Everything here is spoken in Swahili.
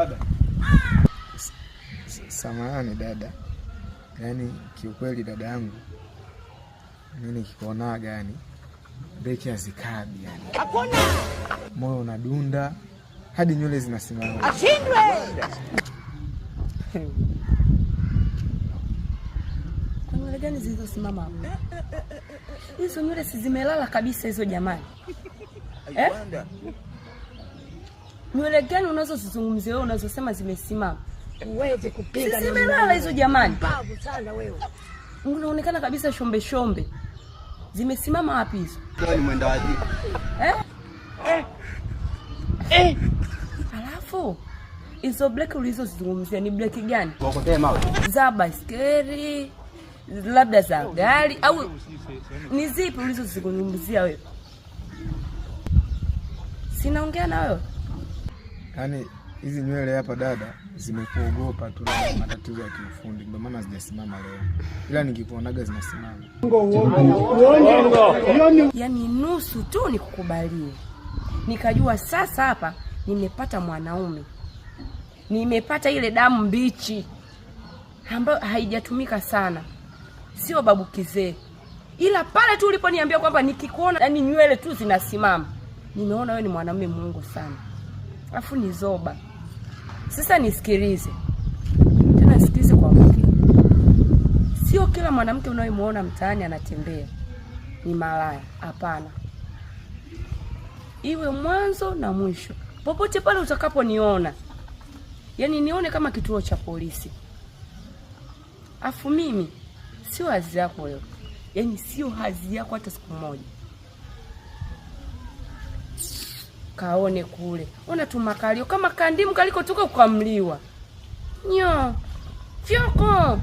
Dada. Samahani dada. Yaani kiukweli dada yangu. Mimi nikikuonaga yani breki hazikabi yani. Hakuna. Moyo unadunda hadi nywele zinasimama. Ashindwe. Kwa nywele gani zilizosimama hapo? Hizo nywele si zimelala kabisa hizo jamani. Nywele gani unazozizungumzia wewe unazosema zimesimama? Uweze kupiga na zimelala hizo jamani. Babu sana wewe. Unaonekana kabisa shombe shombe. Zimesimama wapi hizo? Ni mwenda wajibu. Alafu hizo black ulizozizungumzia ni black gani? Wakotee mawe. Za baiskeli, labda za gari au ni zipi ulizozizungumzia wewe? Sinaongea na wewe. Yaani hizi nywele hapa dada zimekuogopa tu na matatizo ya kiufundi ndio maana hazijasimama leo. Ila nikikuonaga zinasimama. Yaani nusu tu nikukubalie. Nikajua sasa hapa nimepata mwanaume. Nimepata ile damu mbichi ambayo haijatumika sana. Sio babu kizee. Ila pale tu uliponiambia kwamba nikikuona yani nywele tu zinasimama. Nimeona wewe ni mwanamume Mungu sana. Alafu ni zoba. Sasa nisikilize. Tena nisikilize kwa makini. Sio kila mwanamke unayemuona mtaani anatembea ni malaya, hapana. Iwe mwanzo na mwisho. Popote pale utakaponiona. Yaani nione kama kituo cha polisi. Afu mimi sio hazi yako wewe. Yaani sio hazi yako hata siku moja. Kaone kule. Ona tu makalio kama kandimu kaliko tuka kukamliwa. Nyo. Fyoko.